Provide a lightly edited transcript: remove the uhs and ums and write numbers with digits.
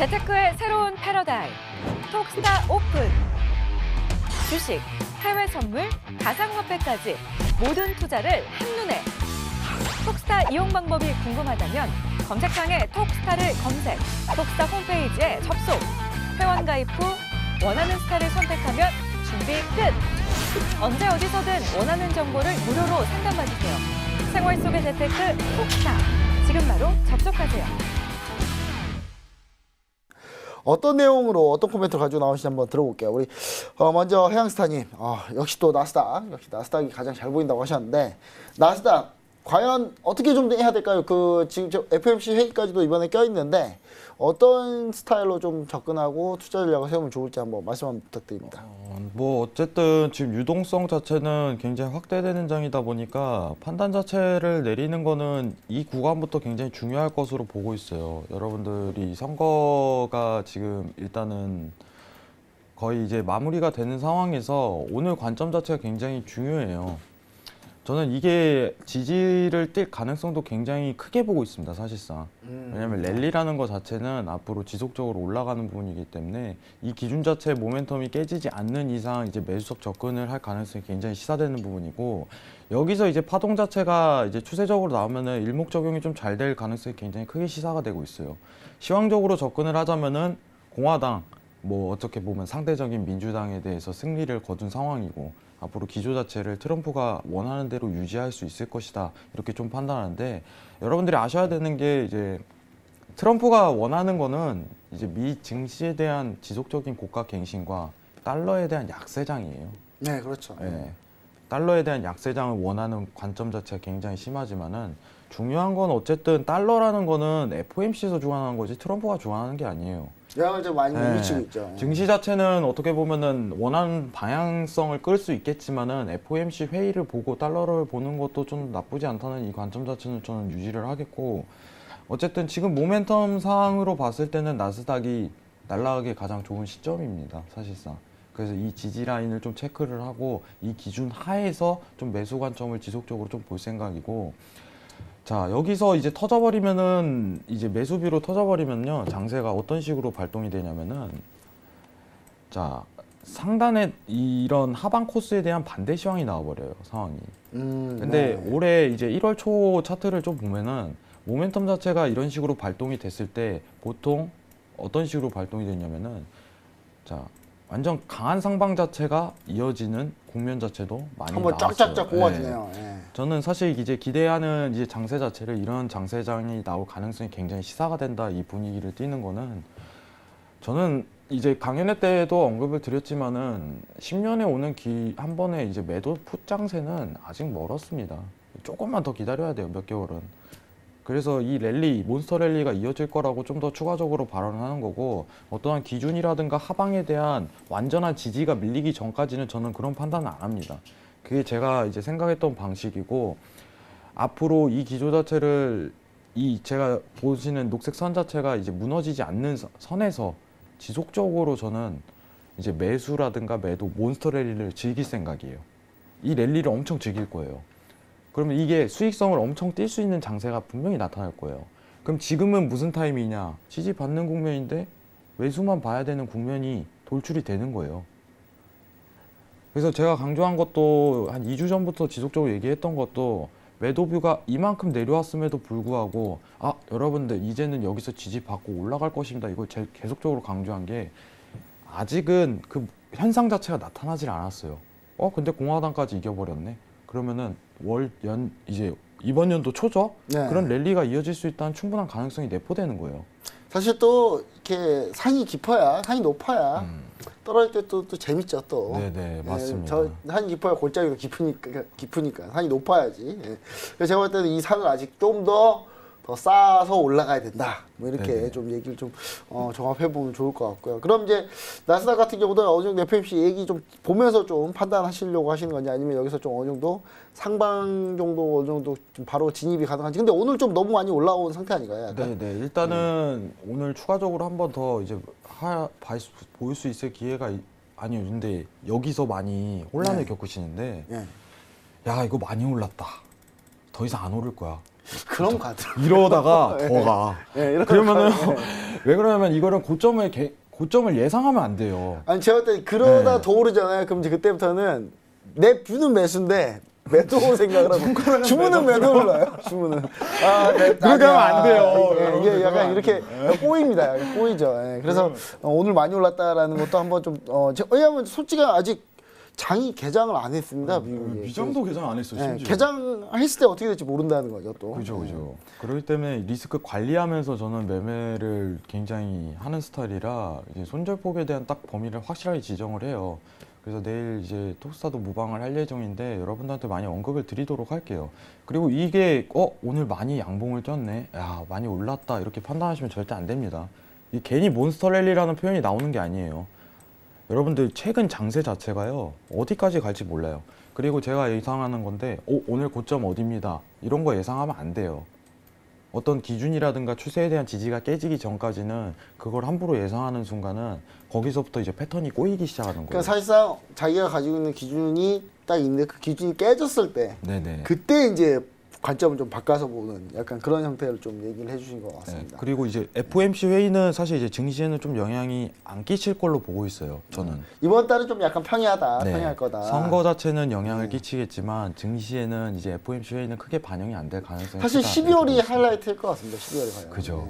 재테크의 새로운 패러다임, 톡스타 오픈. 주식, 해외 선물, 가상화폐까지 모든 투자를 한눈에. 톡스타 이용 방법이 궁금하다면 검색창에 톡스타를 검색, 톡스타 홈페이지에 접속. 회원 가입 후 원하는 스타를 선택하면 준비 끝! 언제 어디서든 원하는 정보를 무료로 상담받으세요. 생활 속의 재테크 톡스타. 지금 바로 접속하세요. 어떤 내용으로 어떤 코멘트를 가지고 나오시는지 한번 들어볼게요. 우리 먼저 해양스타님, 역시 또 나스닥이 가장 잘 보인다고 하셨는데, 나스닥 과연 어떻게 좀 해야 될까요? 지금 FOMC 회의까지도 이번에 껴있는데 어떤 스타일로 좀 접근하고 투자 전략을 세우면 좋을지 한번 말씀 한번 부탁드립니다. 뭐 어쨌든 지금 유동성 자체는 굉장히 확대되는 장이다 보니까 판단 자체를 내리는 거는 이 구간부터 굉장히 중요할 것으로 보고 있어요. 여러분들이 선거가 지금 일단은 거의 이제 마무리가 되는 상황에서 오늘 관점 자체가 굉장히 중요해요. 저는 이게 지지를 뛸 가능성도 굉장히 크게 보고 있습니다, 사실상. 왜냐하면 랠리라는 것 자체는 앞으로 지속적으로 올라가는 부분이기 때문에 이 기준 자체의 모멘텀이 깨지지 않는 이상 이제 매수적 접근을 할 가능성이 굉장히 시사되는 부분이고, 여기서 이제 파동 자체가 이제 추세적으로 나오면은 일목적용이 좀 잘 될 가능성이 굉장히 크게 시사가 되고 있어요. 시황적으로 접근을 하자면은 공화당, 뭐 어떻게 보면 상대적인 민주당에 대해서 승리를 거둔 상황이고, 앞으로 기조 자체를 트럼프가 원하는 대로 유지할 수 있을 것이다, 이렇게 좀 판단하는데, 여러분들이 아셔야 되는 게 이제 트럼프가 원하는 거는 이제 미 증시에 대한 지속적인 고가 갱신과 달러에 대한 약세장이에요. 네, 그렇죠. 네. 달러에 대한 약세장을 원하는 관점 자체가 굉장히 심하지만은, 중요한 건 어쨌든 달러라는 거는 FOMC에서 주관하는 거지 트럼프가 주관하는 게 아니에요. 영향을 좀 많이 네. 미치고 있죠. 증시 자체는 어떻게 보면은 원하는 방향성을 끌 수 있겠지만은 FOMC 회의를 보고 달러를 보는 것도 좀 나쁘지 않다는 이 관점 자체는 저는 유지를 하겠고, 어쨌든 지금 모멘텀 상으로 봤을 때는 나스닥이 날아가기 가장 좋은 시점입니다, 사실상. 그래서 이 지지 라인을 좀 체크를 하고 이 기준 하에서 좀 매수 관점을 지속적으로 좀 볼 생각이고, 자, 여기서 이제 터져버리면은, 이제 매수비로 터져버리면요, 장세가 어떤 식으로 발동이 되냐면은, 자, 상단에 이런 하방 코스에 대한 반대 시황이 나와버려요, 상황이. 근데 네. 올해 이제 1월 초 차트를 좀 보면은 모멘텀 자체가 이런 식으로 발동이 됐을 때 보통 어떤 식으로 발동이 되냐면은, 자, 완전 강한 상방 자체가 이어지는 국면 자체도 많이 한번 나왔어요. 쫙쫙쫙 뽑아주네요. 네. 저는 사실 이제 기대하는 이제 장세 자체를, 이런 장세장이 나올 가능성이 굉장히 시사가 된다, 이 분위기를 띄는 거는, 저는 이제 강연회 때도 언급을 드렸지만은 10년에 오는 한 번의 이제 매도 풋 장세는 아직 멀었습니다. 조금만 더 기다려야 돼요, 몇 개월은. 그래서 이 랠리, 몬스터 랠리가 이어질 거라고 좀 더 추가적으로 발언을 하는 거고, 어떠한 기준이라든가 하방에 대한 완전한 지지가 밀리기 전까지는 저는 그런 판단을 안 합니다. 그게 제가 이제 생각했던 방식이고, 앞으로 이 기조 자체를, 제가 보시는 녹색 선 자체가 이제 무너지지 않는 선에서 지속적으로 저는 이제 매수라든가 매도, 몬스터 랠리를 즐길 생각이에요. 이 랠리를 엄청 즐길 거예요. 그러면 이게 수익성을 엄청 뛸 수 있는 장세가 분명히 나타날 거예요. 그럼 지금은 무슨 타이밍이냐? 지지받는 국면인데 매수만 봐야 되는 국면이 돌출이 되는 거예요. 그래서 제가 강조한 것도 한 2주 전부터 지속적으로 얘기했던 것도, 매도뷰가 이만큼 내려왔음에도 불구하고 여러분들 이제는 여기서 지지받고 올라갈 것입니다, 이걸 계속적으로 강조한 게, 아직은 그 현상 자체가 나타나질 않았어요. 근데 공화당까지 이겨버렸네. 그러면은 이제 이번 연도 초죠? 네. 그런 랠리가 이어질 수 있다는 충분한 가능성이 내포되는 거예요. 사실 또 이렇게 산이 높아야 떨어질 때 또 재밌죠, 또. 네네, 맞습니다. 산이 깊어야 골짜기도 깊으니까 산이 높아야지. 예. 그래서 제가 볼 때는 이 산을 아직 좀 더 쌓아서 올라가야 된다, 뭐 이렇게 네네. 좀 얘기를 좀 종합해 보면 좋을 것 같고요. 그럼 이제 나스닥 같은 경우도 어느 정도 FOMC 얘기 좀 보면서 좀 판단하시려고 하시는 건지, 아니면 여기서 좀 어느 정도 상방 정도 어느 정도 좀 바로 진입이 가능한지. 근데 오늘 좀 너무 많이 올라온 상태 아닌가요? 약간? 네네, 일단은 오늘 추가적으로 한 번 더 이제 보일 수 있을 기회가 아니요. 근데 여기서 많이 혼란을 네. 겪으시는데, 예. 야, 이거 많이 올랐다, 더 이상 안 오를 거야, 그럼 가더라고요. 이러다가 더 가. 예, 이런 그러면은 거. 왜 그러냐면 이거는 고점을 예상하면 안 돼요. 아니 제가 볼 때 그러다 네. 더 오르잖아요. 그럼 이제 그때부터는 내 뷰는 매수인데 매도 생각을 하고 주문은 매도를 놔요. 주문은 그렇게 하면 안 돼요. 이게 여러분들 약간 그러면 이렇게 꼬입니다. 약간 꼬이죠. 예, 그래서 오늘 많이 올랐다라는 것도 한번 좀 왜냐하면 솔직히 아직 장이 개장을 안 했습니다. 미국이. 미장도 개장 안 했어요. 예, 심지어. 개장했을 때 어떻게 될지 모른다는 거죠. 또. 그죠, 그죠. 그렇기 때문에 리스크 관리하면서 저는 매매를 굉장히 하는 스타일이라 이제 손절폭에 대한 딱 범위를 확실하게 지정을 해요. 그래서 내일 이제 톡스타도 무방을 할 예정인데 여러분들한테 많이 언급을 드리도록 할게요. 그리고 이게 오늘 많이 양봉을 쪘네, 야 많이 올랐다 이렇게 판단하시면 절대 안 됩니다. 이 괜히 몬스터랠리라는 표현이 나오는 게 아니에요. 여러분들 최근 장세 자체가요 어디까지 갈지 몰라요. 그리고 제가 예상하는 건데 오늘 고점 어디입니다 이런 거 예상하면 안 돼요. 어떤 기준이라든가 추세에 대한 지지가 깨지기 전까지는 그걸 함부로 예상하는 순간은 거기서부터 이제 패턴이 꼬이기 시작하는 거예요. 그러니까 사실상 자기가 가지고 있는 기준이 딱 있는데 그 기준이 깨졌을 때 네네. 그때 이제 관점을 좀 바꿔서 보는 약간 그런 형태를 좀 얘기를 해주신 것 네, 같습니다. 그리고 이제 FOMC 회의는 사실 이제 증시에는 좀 영향이 안 끼칠 걸로 보고 있어요. 저는. 이번 달은 좀 약간 평이하다, 네, 평이할 거다. 선거 자체는 영향을 끼치겠지만 증시에는 이제 FOMC 회의는 크게 반영이 안 될 가능성이 사실 크다, 이렇게 12월이 보고 있습니다. 하이라이트일 것 같습니다. 12월이 과연. 그죠.